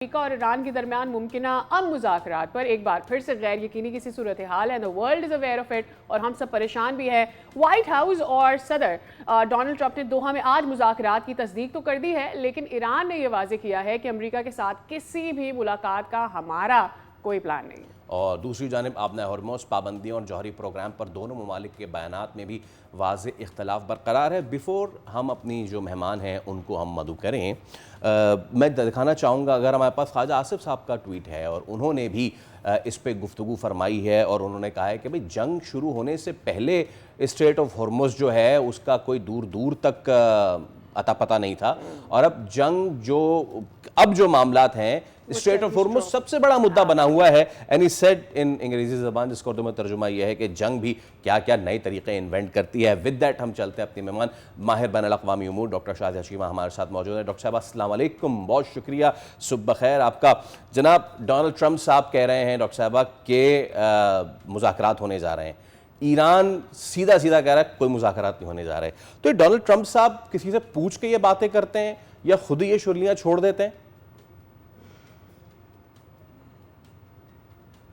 America और Iran के दरमियान मुमकिना मुज़ाकरात पर एक बार फिर से गैर यकीनी की सी सूरत हाल है। The world is aware of it और हम सब परेशान भी है। वाइट हाउस और सदर डोनाल्ड ट्रंप ने दोहा में आज मुज़ाकरात की तस्दीक तो कर दी है, लेकिन ईरान ने यह वाज़ेह किया है कि अमेरिका के साथ किसी भी मुलाकात का हमारा कोई प्लान नहीं है। और दूसरी जानिब आपने हॉर्मोज़ पाबंदियों और जौहरी प्रोग्राम पर दोनों ममालिक के बयानात में भी वाज़ेह इख्तलाफ बरकरार है। बिफ़ोर हम अपनी जो मेहमान हैं उनको हम मदऊ करें, मैं दिखाना चाहूँगा, अगर हमारे पास ख्वाजा आसिफ साहब का ट्वीट है और उन्होंने भी इस पर गुफ्तगू फरमाई है और उन्होंने कहा है कि भाई जंग शुरू होने से पहले स्ट्रेट ऑफ हॉर्मोज़ जो है उसका कोई दूर दूर तक अता पता नहीं था, और अब जंग जो मामलात हैं, स्ट्रेट ऑफ हॉर्मुज़ सबसे बड़ा मुद्दा बना हुआ है। एंड ही सेड इन अंग्रेजी ज़बान, जिसका उर्दू में तर्जुमा यह है कि जंग भी क्या क्या नए तरीके इन्वेंट करती है। विद दैट हम चलते हैं अपने मेहमान माहिर बैनुल-अक़वामी उमूर डॉक्टर शाज़िया शीमा हमारे साथ मौजूद हैं। डॉक्टर साहब अस्सलाम वालेकुम, बहुत शुक्रिया, सुबह खैर आपका। जनाब, डोनाल्ड ट्रंप साहब कह रहे हैं डॉक्टर साहबा के मुज़ाकरात होने जा रहे हैं, ईरान सीधा सीधा कह रहा है कोई मुज़ाकरात नहीं होने जा रहे। तो डोनाल्ड ट्रंप साहब किसी से पूछ के ये बातें करते हैं या खुद ही ये शुर्लियाँ छोड़ देते हैं?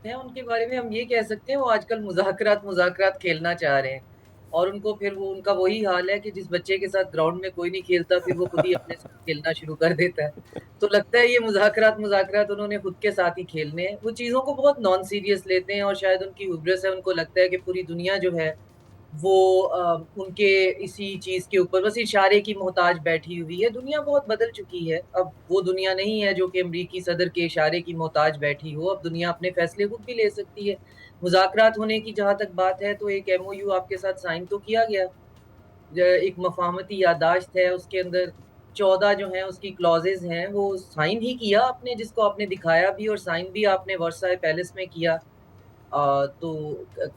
उनके बारे में हम ये कह सकते हैं वो आजकल मुज़ाकरात खेलना चाह रहे हैं और उनको फिर वो उनका वही हाल है कि जिस बच्चे के साथ ग्राउंड में कोई नहीं खेलता फिर वो खुद ही अपने साथ खेलना शुरू कर देता है। तो लगता है ये मुज़ाकरात उन्होंने खुद के साथ ही खेलने हैं। वो चीज़ों को बहुत नॉन सीरियस लेते हैं और शायद उनकी हुब्रस है, उनको लगता है कि पूरी दुनिया जो है वो उनके इसी चीज़ के ऊपर बस इशारे की मोहताज बैठी हुई है। दुनिया बहुत बदल चुकी है। अब वो दुनिया नहीं है जो कि अमरीकी सदर के इशारे की मोहताज बैठी हो। अब दुनिया अपने फैसले खुद भी ले सकती है। मुज़ाकरात होने की जहाँ तक बात है तो एक एमओयू आपके साथ साइन तो किया गया। एक मफ़ाहमती याददाश्त है, उसके अंदर 14 जो हैं उसकी क्लॉज़ेज़ हैं, वो साइन ही किया आपने, जिसको आपने दिखाया भी और साइन भी आपने वर्साई पैलेस में किया। तो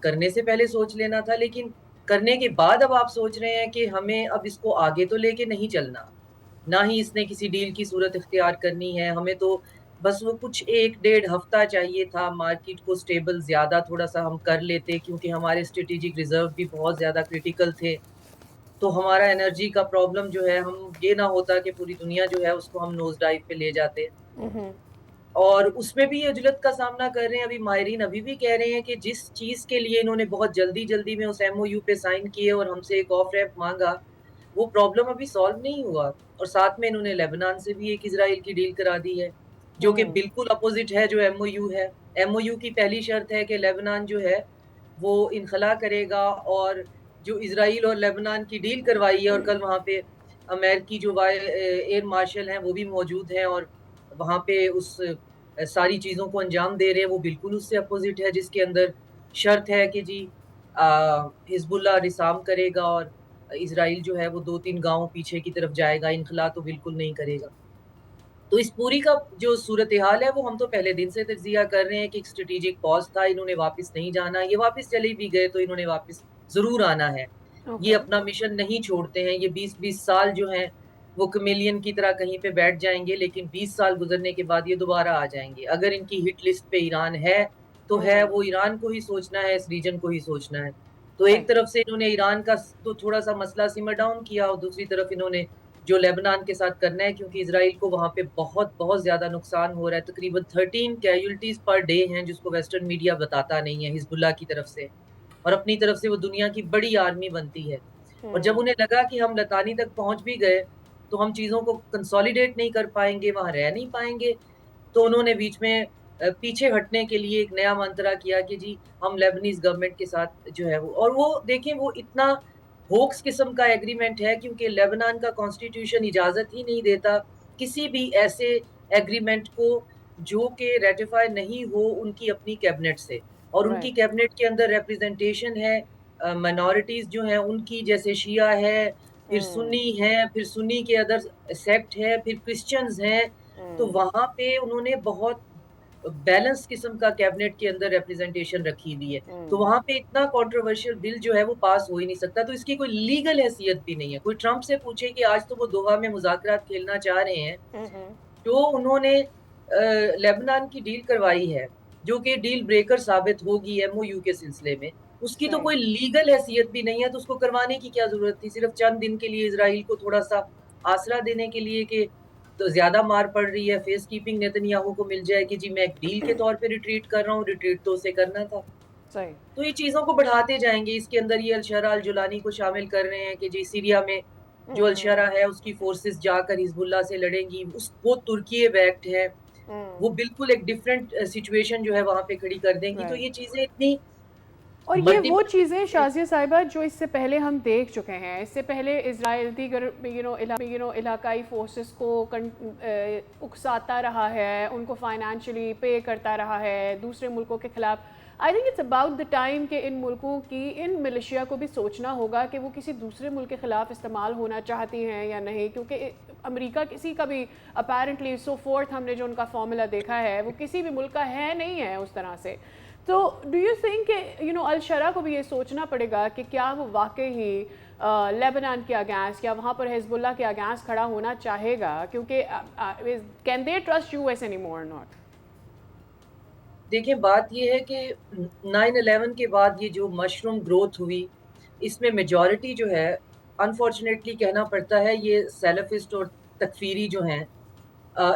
करने से पहले सोच लेना था, लेकिन करने के बाद अब आप सोच रहे हैं कि हमें अब इसको आगे तो लेके नहीं चलना, ना ही इसने किसी डील की सूरत इख्तियार करनी है, हमें तो बस वो कुछ 1 डेढ़ हफ्ता चाहिए था, मार्केट को स्टेबल ज़्यादा थोड़ा-सा हम कर लेते क्योंकि हमारे स्ट्रैटेजिक रिज़र्व भी बहुत ज़्यादा क्रिटिकल थे। तो हमारा एनर्जी का प्रॉब्लम जो है, हम ये ना होता कि पूरी दुनिया जो है उसको हम नोज़ डाइव पे ले जाते। और उसमें भी ये उजलत का सामना कर रहे हैं। अभी माहिरीन अभी भी कह रहे हैं कि जिस चीज़ के लिए इन्होंने बहुत जल्दी-जल्दी में उस एमओयू पे साइन किए और हमसे एक ऑफ रैंप माँगा, वो प्रॉब्लम अभी सॉल्व नहीं हुआ। और साथ में इन्होंने लेबनान से भी एक इज़राइल की डील करा दी है, जो कि बिल्कुल अपोज़िट है जो एमओयू है। एमओयू की पहली शर्त है कि लेबनान जो है, वो इन्खला करेगा और जो इज़राइल और लेबनान की डील करवाई है और कल वहाँ पे अमेरिकी जो एयर मार्शल हैं, वो भी मौजूद हैं और वहाँ पे उस सारी चीज़ों को अंजाम दे रहे हैं, वो बिल्कुल उससे अपोज़िट है, जिसके अंदर शर्त है कि जी हिज़्बुल्लाह डिसआर्म करेगा और इज़राइल जो है वो 2-3 गाँव पीछे की तरफ जाएगा, इन्खला तो बिल्कुल नहीं करेगा। तो इस पूरी का जो सूरत-ए-हाल है वो हम तो पहले दिन से तज्ज़िया कर रहे हैं कि एक स्ट्रैटेजिक पॉज़ था, इन्होंने वापस नहीं जाना, ये वापस चले भी गए तो इन्होंने वापस ज़रूर आना है। ये ओके। अपना मिशन नहीं छोड़ते हैं, ये 20-20 साल जो हैं वो कैमेलियन की तरह कहीं पे बैठ जाएँगे, लेकिन 20 साल गुज़रने के बाद ये दोबारा आ जाएँगे। अगर इनकी हिट लिस्ट पे ईरान है, तो है, वो ईरान को ही सोचना है, इस रीजन को ही सोचना है। तो एक सही। तरफ से इन्होंने ईरान का तो थोड़ा-सा मसला सिमर डाउन किया और दूसरी तरफ इन्होंने जो लेबनान के साथ करना है, क्योंकि इज़राइल को वहाँ पे बहुत ज़्यादा नुकसान हो रहा है। तकरीबन 13 कैजुअल्टीज़ पर डे हैं, जिसको वेस्टर्न मीडिया बताता नहीं है हिज़्बुल्लाह की तरफ से, और अपनी तरफ से वो दुनिया की बड़ी आर्मी बनती है। और जब उन्हें लगा कि हम लतानी तक पहुँच भी गए, तो हम चीज़ों को कंसोलिडेट नहीं कर पाएँगे, वहाँ रह नहीं पाएँगे, तो उन्होंने बीच में पीछे हटने के लिए एक नया मंत्रा किया कि जी हम लेबनीज़ गवर्नमेंट के साथ जो है वो, और वो देखें वो इतना होक्स किस्म का एग्रीमेंट है, क्योंकि लेबनान का कॉन्स्टिट्यूशन इजाज़त ही नहीं देता किसी भी ऐसे एग्रीमेंट को जो कि रैटिफ़ाई नहीं हो उनकी अपनी कैबिनेट से, और उनकी राइट। कैबिनेट के अंदर रिप्रेजेंटेशन है माइनॉरिटीज़ जो हैं उनकी, जैसे शिया है, फिर सुन्नी के अदर सेक्ट है, फिर क्रिश्चियंस हैं। तो वहाँ पे उन्होंने बहुत बैलेंस किस्म का कैबिनेट के अंदर रिप्रेजेंटेशन रखी हुई है। तो वहाँ पे इतना कंट्रोवर्शियल बिल जो है वो पास हो ही नहीं सकता, तो इसकी कोई लीगल हैसियत भी नहीं है। कोई ट्रंप से पूछे कि आज तो वो दोहा में मुज़ाकरात खेलना चाह रहे हैं, जो उन्होंने लेबनान की डील करवाई है, जो कि डील ब्रेकर साबित होगी एमओयू के सिलसिले में, उसकी तो सही। कोई लीगल हैसियत भी नहीं है, तो उसको करवाने की क्या ज़रूरत थी? सिर्फ़ चंद दिन के लिए इज़राइल को थोड़ा-सा आसरा देने के लिए कि तो ज़्यादा मार पड़ रही है, फेस कीपिंग नेतन्याहू को मिल जाए कि जी मैं एक डील के तौर पे रिट्रीट कर रहा हूँ, रिट्रीट तो उसे करना था। सही। तो ये चीज़ों को बढ़ाते जाएँगे, इसके अंदर ये अल-शरा अल-जुलानी को शामिल कर रहे हैं कि जी सीरिया में जो अल-शरा हम्म। है उसकी फ़ोर्सेस जाकर हिज़्बुल्लाह से लड़ेंगी, उस वो तुर्की बैक्ड है, वो हम्म। बिल्कुल एक डिफरेंट सिचुएशन जो है वहाँ पे खड़ी कर देंगी। तो ये राइट। चीज़ें इतनी और ये वो मल्टीपल चीज़ें शाज़िया साहिबा जो इससे पहले हम देख चुके हैं। इससे पहले इजराइल दीगर इलाकाई फोर्सेस को उकसाता रहा है, उनको फाइनेंशियली पे करता रहा है दूसरे मुल्कों के ख़िलाफ़। I think it's about the time कि इन मुल्कों की इन मिलिशिया को भी सोचना होगा कि वो किसी दूसरे मुल्क के ख़िलाफ़ इस्तेमाल होना चाहती हैं या नहीं, क्योंकि अमेरिका किसी का भी अपेरेंटली सो फोर्थ हमने जो उनका फार्मूला देखा है वो किसी भी मुल्क का है नहीं है उस तरह से। तो डू यू थिंक कि अल-शरा को भी ये सोचना पड़ेगा कि क्या वो वाकई ही लेबनान के अगेंस्ट या वहाँ पर हिजबुल्लाह के अगेंस्ट खड़ा होना चाहेगा, क्योंकि can they trust US anymore not? देखिए बात ये है कि 9/11 के बाद ये जो मशरूम ग्रोथ हुई, इसमें मेजॉरिटी जो है अनफॉर्चुनेटली कहना पड़ता है ये सैलफिस्ट और तकफीरी जो हैं,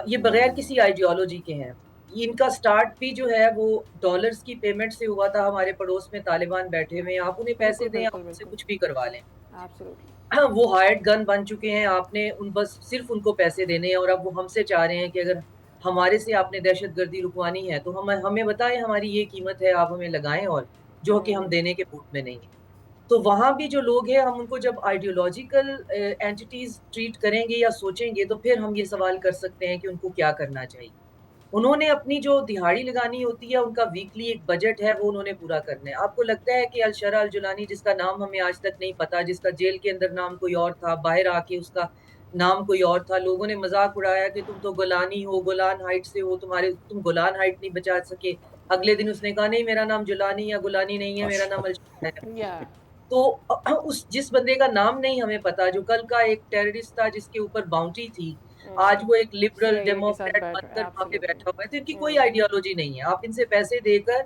ये बगैर किसी आइडियोलॉजी के हैं। इनका स्टार्ट भी जो है वो डॉलर्स की पेमेंट से हुआ था। हमारे पड़ोस में तालिबान बैठे हुए हैं, आप उन्हें पैसे बिल्कुल दें, आप बिल्कुल उनसे बिल्कुल। कुछ भी करवा लें। एब्सोल्युटली। वो हायर्ड गन बन चुके हैं, आपने उन बस सिर्फ़ उनको पैसे देने हैं और अब वो हमसे चाह रहे हैं कि अगर हमारे से आपने दहशतगर्दी रुकवानी है, तो हमें बताएँ हमारी ये कीमत है, आप हमें लगाएँ और जो कि हम देने के मूड में नहीं हैं। तो वहाँ भी जो लोग हैं, हम उनको जब आइडियोलॉजिकल एंटिटीज़ ट्रीट करेंगे या सोचेंगे, तो फिर हम ये सवाल कर सकते हैं कि उनको क्या करना चाहिए। उन्होंने अपनी जो दिहाड़ी लगानी होती है, उनका वीकली एक बजट है, वो उन्होंने पूरा करना है। आपको लगता है कि अल-शरा अल-जुलानी जिसका नाम हमें आज तक नहीं पता, जिसका जेल के अंदर नाम कोई और था, बाहर आके उसका नाम कोई और था, लोगों ने मज़ाक उड़ाया कि तुम तो गोलानी हो, गोलान हाइट से हो, तुम गोलान हाइट नहीं बचा सके। अगले दिन उसने कहा नहीं मेरा नाम जुलानी या गुलानी नहीं है, मेरा नाम अच्छा। अल-शरा है। या तो उस जिस बंदे का नाम नहीं हमें पता, जो कल का एक टेररिस्ट था जिसके ऊपर बाउंटी थी, आज वो एक लिबरल सीआईए के साथ डेमोक्रेट बैठ बनकर वहाँ पे एब्सोल्युटली। बैठा हुआ है, तो इनकी कोई आइडियोलॉजी नहीं है। आप इनसे पैसे देकर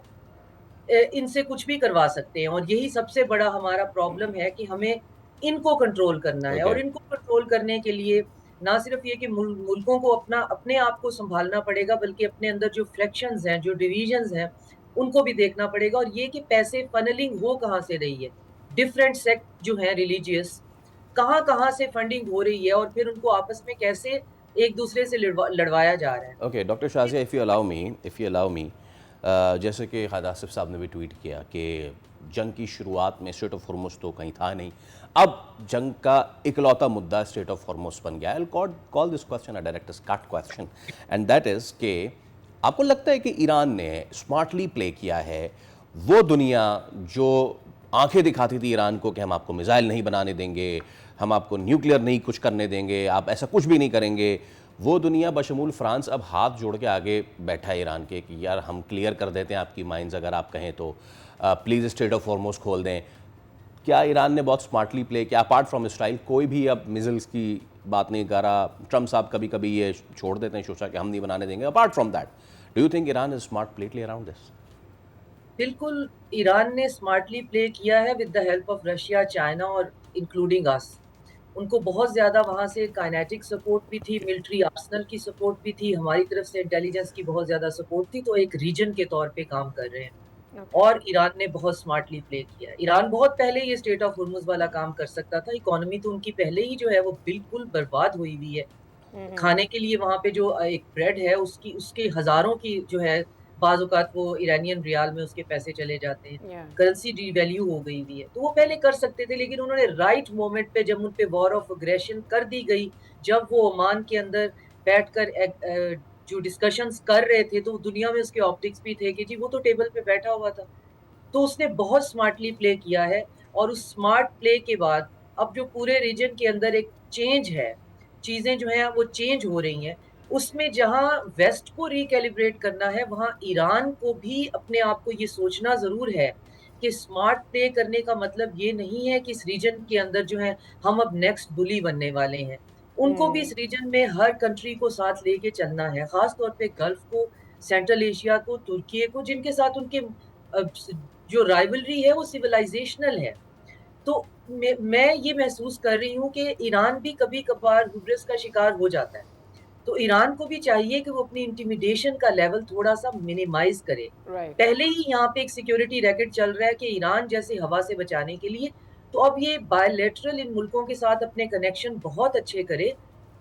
इनसे कुछ भी करवा सकते हैं और यही सबसे बड़ा हमारा प्रॉब्लम है कि हमें इनको कंट्रोल करना है ओके। और इनको कंट्रोल करने के लिए ना सिर्फ ये कि मुल्कों को अपने आप को सँभालना पड़ेगा, बल्कि अपने अंदर जो फ्रैक्शंस हैं, जो डिविजन्स हैं, उनको भी देखना पड़ेगा और ये कि पैसे फनलिंग हो कहाँ से रही है। डिफरेंट सेक्ट जो हैं रिलीजियस, कहाँ-कहाँ से फंडिंग हो रही है और फिर उनको आपस में कैसे एक-दूसरे से लड़वाया जा रहा है। ओके डॉक्टर ये Shazia, if you allow me, जैसे कि खाद आसिफ साहब ने भी ट्वीट किया कि जंग की शुरुआत में स्ट्रेट ऑफ हॉर्मुज़ तो कहीं था नहीं, अब जंग का इकलौता मुद्दा स्ट्रेट ऑफ हॉर्मुज़ बन गया है। I call this question a direct cut question, and that is कि आपको लगता है कि ईरान ने स्मार्टली प्ले किया है वो दुनिया जो आंखें दिखाती थी ईरान को कि हम आपको मिसाइल नहीं बनाने देंगे, हम आपको न्यूक्लियर नहीं कुछ करने देंगे, आप ऐसा कुछ भी नहीं करेंगे, वो दुनिया बशमूल फ्रांस अब हाथ जोड़ के आगे बैठा है ईरान के कि यार हम क्लियर कर देते हैं आपकी माइंस अगर आप कहें तो, प्लीज़ स्ट्रेट ऑफ हॉर्मुज़ खोल दें। क्या ईरान ने बहुत स्मार्टली प्ले किया? अपार्ट फ्रॉम इसराइल कोई भी अब मिसाइल्स की बात नहीं कर रहा। ट्रम्प साहब कभी कभी ये छोड़ देते हैं सोचा कि हम नहीं बनाने देंगे। Apart from that, do you think Iran is smart plately around this? बिल्कुल, ईरान ने स्मार्टली प्ले किया है with the help of Russia, China और इंक्लूडिंग अस। उनको बहुत ज़्यादा वहाँ से काइनेटिक सपोर्ट भी थी, मिलिट्री आर्सेनल की सपोर्ट भी थी, हमारी तरफ से इंटेलिजेंस की बहुत ज़्यादा सपोर्ट थी, तो एक रीजन के तौर पे काम कर रहे हैं ओके। और ईरान ने बहुत स्मार्टली प्ले किया है। ईरान बहुत पहले ये स्टेट ऑफ हुर्मुज़ वाला काम कर सकता था, इकोनॉमी तो उनकी पहले ही जो है वो बिल्कुल बर्बाद हुई हुई है। खाने के लिए वहाँ पे जो एक ब्रेड है उसकी उसके हज़ारों की जो है बाज़ औक़ात वो इरानियन रियाल में उसके पैसे चले जाते हैं। या करेंसी डिवैल्यू हो गई हुई है। तो वो पहले कर सकते थे लेकिन उन्होंने राइट मोमेंट पे जब उन पे वॉर ऑफ एग्रेशन कर दी गई, जब वो ओमान के अंदर बैठकर जो डिस्कशंस कर रहे थे तो दुनिया में उसके ऑप्टिक्स भी थे कि जी वो तो टेबल पे बैठा हुआ था। तो उसने बहुत स्मार्टली प्ले किया है और उस स्मार्ट प्ले के बाद अब जो पूरे रीजन के अंदर एक चेंज है, चीज़ें जो हैं वो चेंज हो रही हैं। उसमें जहाँ वेस्ट को रिकैलिब्रेट करना है, वहाँ ईरान को भी अपने आप को ये सोचना ज़रूर है कि स्मार्ट प्ले करने का मतलब ये नहीं है कि इस रीजन के अंदर जो है हम अब नेक्स्ट बुली बनने वाले हैं। उनको भी इस रीजन में हर कंट्री को साथ लेके चलना है, ख़ास तौर पे गल्फ को, सेंट्रल एशिया को, तुर्की को, जिनके साथ उनके जो राइवलरी है वो सिविलाइजेशनल है। तो मैं ये महसूस कर रही हूँ कि ईरान भी कभी-कभार हुब्रिस का शिकार हो जाता है। तो ईरान को भी चाहिए कि वो अपनी इंटिमिडेशन का लेवल थोड़ा-सा मिनिमाइज़ करे। राइट। पहले ही यहाँ पे एक सिक्योरिटी रैकेट चल रहा है कि ईरान जैसे हवा से बचाने के लिए, तो अब ये बायलैटरल इन मुल्कों के साथ अपने कनेक्शन बहुत अच्छे करे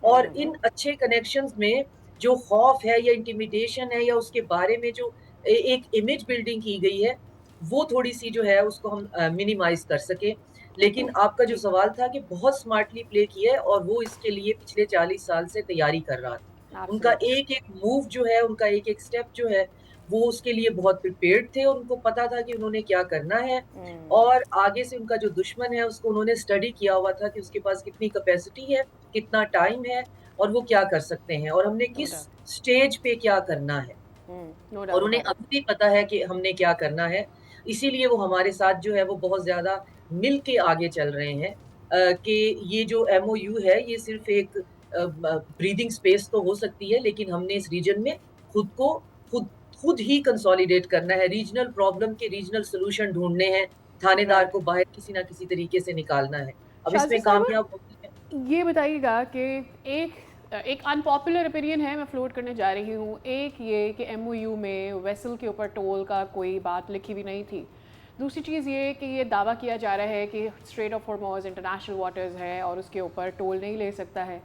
और इन अच्छे कनेक्शंस में जो खौफ है या इंटिमिडेशन है या उसके बारे में जो एक इमेज बिल्डिंग की गई है, वो थोड़ी-सी जो है उसको हम मिनिमाइज़ कर सकें। लेकिन आपका जो सवाल था कि बहुत स्मार्टली प्ले किया है और वो इसके लिए पिछले 40 साल से तैयारी कर रहा था। उनका एब्सोल्युटली। एक-एक मूव जो है, उनका एक-एक स्टेप जो है, वो उसके लिए बहुत प्रिपेयर्ड थे और उनको पता था कि उन्होंने क्या करना है और आगे से उनका जो दुश्मन है, उसको उन्होंने स्टडी किया हुआ था कि उसके पास कितनी कैपेसिटी है, कितना टाइम है और वो क्या कर सकते हैं और हमने नो किस डाउट। स्टेज पे क्या करना है। नो और डाउट उन्हें अबाउट अभी भी पता है कि हमने क्या करना है, इसीलिए वो हमारे साथ जो है वो बहुत ज़्यादा मिल के आगे चल रहे हैं कि ये जो एमओयू है ये सिर्फ़ एक ब्रीथिंग स्पेस तो हो सकती है लेकिन हमने इस रीजन में खुद को खुद खुद ही कंसोलिडेट करना है, रीजनल प्रॉब्लम के रीजनल सॉल्यूशन ढूँढने हैं, थानेदार राइट। को बाहर किसी न किसी तरीके से निकालना है। अब शाज़ी इसमें साहब, कामयाब होनी है। ये बताइएगा कि एक एक अनपॉपुलर ओपिनियन है, मैं फ्लोट करने जा रही हूँ। एक ये कि एमओयू में वेसल के ऊपर टोल का कोई बात लिखी हुई नहीं थी। दूसरी चीज़ ये कि ये दावा किया जा रहा है कि स्ट्रेट ऑफ हॉर्मोज़ इंटरनेशनल वाटर्स है और उसके ऊपर टोल नहीं ले सकता है।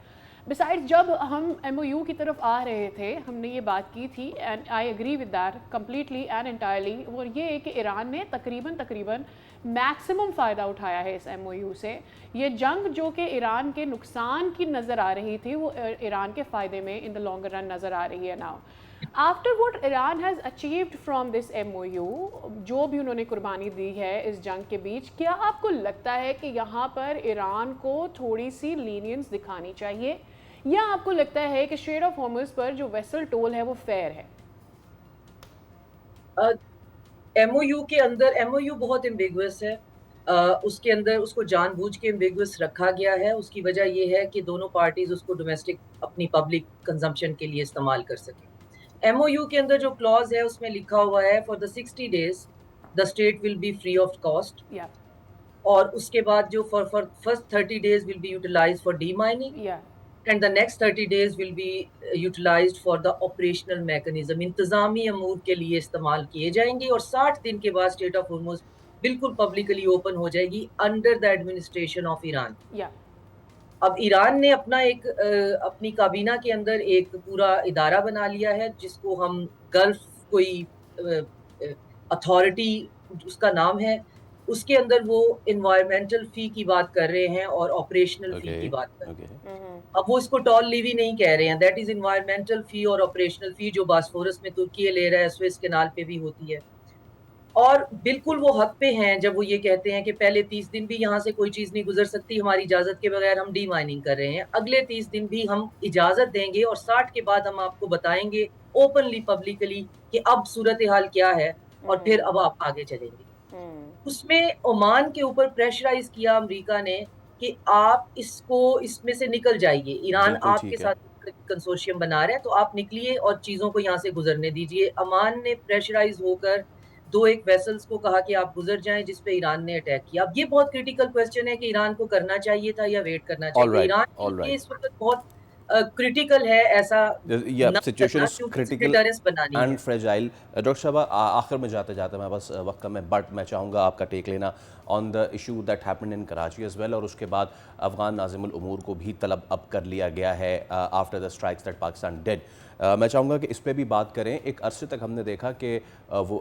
बिसाइड जब हम एमओयू की तरफ आ रहे थे, हमने ये बात की थी and I agree with that completely and entirely. और ये है कि ईरान ने तकरीबन मैक्सिमम फ़ायदा उठाया है इस एमओयू से। ये जंग जो कि ईरान के नुकसान की नज़र आ रही थी, वो ईरान के फ़ायदे में इन द लॉन्गर रन नज़र आ रही है now. After what Iran has achieved from this MOU, जो भी उन्होंने कुर्बानी दी है इस जंग के बीच, क्या आपको लगता है कि यहाँ पर ईरान को थोड़ी सी लीनियंस दिखानी चाहिए, या आपको लगता है कि स्ट्रेट ऑफ हॉर्मुज़ पर जो वेसल टोल है वो फेयर है? अ, एमओयू के अंदर एमओयू बहुत एम्बिगुअस है। उसके अंदर उसको जानबूझ के एम्बिगुअस रखा गया है। उसकी वजह ये है कि दोनों पार्टीज़ उसको डोमेस्टिक अपनी पब्लिक कंज़म्पशन के लिए इस्तेमाल कर सकें। एमओयू के अंदर जो क्लॉज़ है उसमें लिखा हुआ है for the 60 days the state will be free of cost या और उसके बाद जो for first 30 days will be utilised for demining या and the next 30 days will be utilised for the operational mechanism, इंतज़ामी अमूर के लिए इस्तेमाल किए जाएँगे और 60 दिन के बाद स्टेट ऑफ हॉर्मुज़ बिल्कुल पब्लिकली ओपन हो जाएगी under the administration of Iran. या अब ईरान ने अपना एक अपनी काबीना के अंदर एक पूरा इदारा बना लिया है जिसको हम गल्फ कोई अथॉरिटी उसका नाम है। उसके अंदर वो एनवायरमेंटल फ़ी की बात कर रहे हैं और ऑपरेशनल फ़ी ओके, की बात कर रहे हैं। ओके। अब वो इसको टोल लीवी नहीं कह रहे हैं, दैट इज़ एनवायरमेंटल फ़ी और ऑपरेशनल फ़ी जो बॉस्फोरस में तुर्की ले रहा है, स्वेज़ कैनाल पे भी होती है। और बिल्कुल वो हक पे हैं जब वो ये कहते हैं कि पहले 30 दिन भी यहाँ से कोई चीज़ नहीं गुज़र सकती, हमारी इजाज़त के बगैर हम डीमाइनिंग कर रहे हैं। अगले 30 दिन भी हम इजाज़त देंगे और 60 के बाद हम आपको बताएँगे ओपनली, पब्लिकली कि अब सूरत-ए-हाल क्या है और फिर अब आप आगे चलेंगे। उसमें ओमान के ऊपर प्रेशराइज़ किया अमेरिका ने कि आप इसमें से निकल जाइए। ईरान बिल्कुल आपके ठीक है। साथ कंसोर्शियम बना रहा है, तो आप निकलिए और चीज़ों को यहाँ से गुज़रने दीजिए। ओमान ने प्रेशराइज़ होकर 2-1 वेसल्स को कहा कि आप गुज़र जाएँ, जिस पे ईरान ने अटैक किया। अब ये बहुत क्रिटिकल क्वेश्चन है कि ईरान को करना चाहिए था या वेट करना चाहिए। ऑलराइट, ईरान के लिए ऑलराइट। इस वक़्त बहुत क्रिटिकल है ऐसा या ना सिचुएशन करना इज़ क्योंकि उसे क्रिटिकल डिटरेंस बनानी एंड है। फ्रेजाइल। डॉक्टर साहब, आखिर में जाते-जाते मैं बस वक्त कम है, बट मैं चाहूँगा आपका टेक लेना on the issue that happened in Karachi as well, और उसके बाद अफ़गान नाज़िमुल उमूर को भी तलब अब कर लिया गया है after the strikes that Pakistan did. मैं चाहूँगा कि इस पे भी बात करें। एक अरसे तक हमने देखा कि वो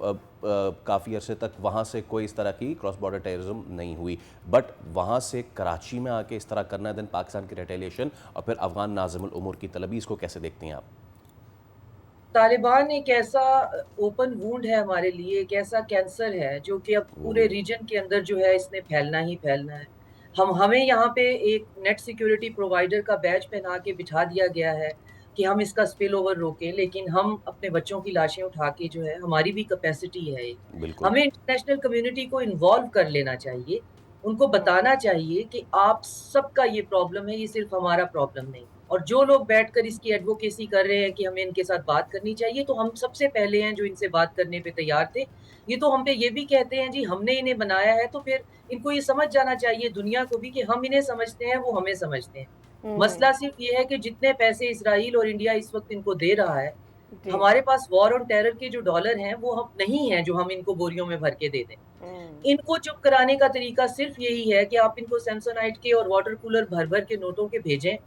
काफ़ी अरसे तक वहाँ से कोई इस तरह की क्रॉस बॉर्डर टेररिज्म नहीं हुई, बट वहाँ से कराची में आके इस तरह करना, देन पाकिस्तान की रिटेलिएशन और फिर अफ़गान नाज़िमुल उमूर की तलबी, इसको कैसे देखती हैं आप? तालिबान एक ऐसा ओपन वुंड है हमारे लिए, एक ऐसा कैंसर है जो कि अब पूरे ओह! रीजन के अंदर जो है इसने फैलना ही फैलना है। हमें यहाँ पे एक नेट सिक्योरिटी प्रोवाइडर का बैज पहना के बिठा दिया गया है कि हम इसका स्पिल ओवर रोकें, लेकिन हम अपने बच्चों की लाशें उठा के जो है हमारी भी कैपेसिटी है एक। बिल्कुल। हमें इंटरनेशनल कम्युनिटी को इन्वॉल्व कर लेना चाहिए। उनको बताना चाहिए कि आप सबका ये प्रॉब्लम है, ये सिर्फ़ हमारा प्रॉब्लम नहीं। और जो लोग बैठकर इसकी एडवोकेसी कर रहे हैं कि हमें इनके साथ बात करनी चाहिए, तो हम सबसे पहले हैं जो इनसे बात करने पे तैयार थे। ये तो हम पे ये भी कहते हैं जी हमने इन्हें बनाया है, तो फिर इनको ये समझ जाना चाहिए दुनिया को भी कि हम इन्हें समझते हैं, वो हमें समझते हैं। मसला सिर्फ ये है कि जितने पैसे इसराइल और इंडिया इस वक्त इनको दे रहा है, जी। हमारे पास वॉर ऑन टेरर के जो डॉलर हैं वो हम नहीं हैं जो हम इनको बोरियों में भर के दे दें। इनको चुप कराने का तरीका सिर्फ यही है कि आप इनको सैमसोनाइट के और वाटर कूलर भर-भर के नोटों के भेजें,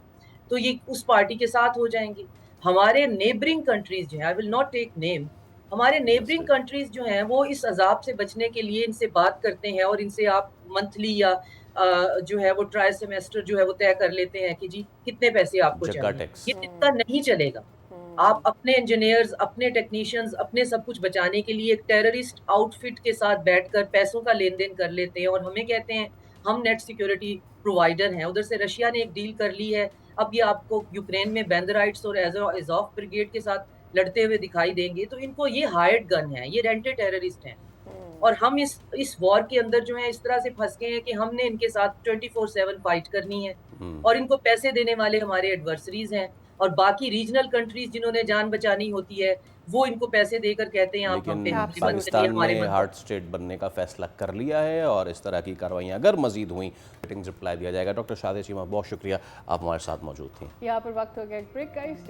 तो ये उस पार्टी के साथ हो जाएँगे। हमारे नेबरिंग कंट्रीज़ जो हैं, I will not take name, हमारे नेबरिंग Understood. कंट्रीज़ जो हैं वो इस अज़ाब से बचने के लिए इनसे बात करते हैं और इनसे आप मंथली या जो है वो ट्राई सेमेस्टर जो है वो तय कर लेते हैं कि जी कितने पैसे आपको जक्का चाहिए। टैक्स। ये इतना नहीं चलेगा। आप अपने इंजीनियर्स, अपने टेक्नीशियंस, अपने सब कुछ बचाने के लिए एक टेररिस्ट आउटफिट के साथ बैठकर पैसों का लेन-देन कर लेते हैं और हमें कहते हैं हम नेट सिक्योरिटी प्रोवाइडर हैं। उधर से रशिया ने एक डील कर ली है। अब ये आपको यूक्रेन में बैंदराइट्स और एज़ॉफ ब्रिगेड के साथ लड़ते हुए दिखाई देंगे। तो इनको ये हायर्ड गन है, ये रेंटेड टेररिस्ट हैं। और हम इस वॉर के अंदर जो है इस तरह से फँस गए हैं कि हमने इनके साथ 24/7 फाइट करनी है और इनको पैसे देने वाले हमारे एडवर्सरीज़ हैं और बाकी रीजनल कंट्रीज़ जिन्होंने जान बचानी होती है, वो इनको पैसे देकर कहते हैं आप हम पे लेकिन हमले मत करिए, पाकिस्तान हमारे ने मत हार्ड स्टेट बनने का फैसला कर लिया है और इस तरह की कार्रवाइयाँ अगर मजीद हुई रिप्लाई दिया जाएगा। डॉक्टर शादिया चीमा, बहुत शुक्रिया, आप हमारे साथ मौजूद थी। यहाँ पर वक्त हो गया ब्रेक का।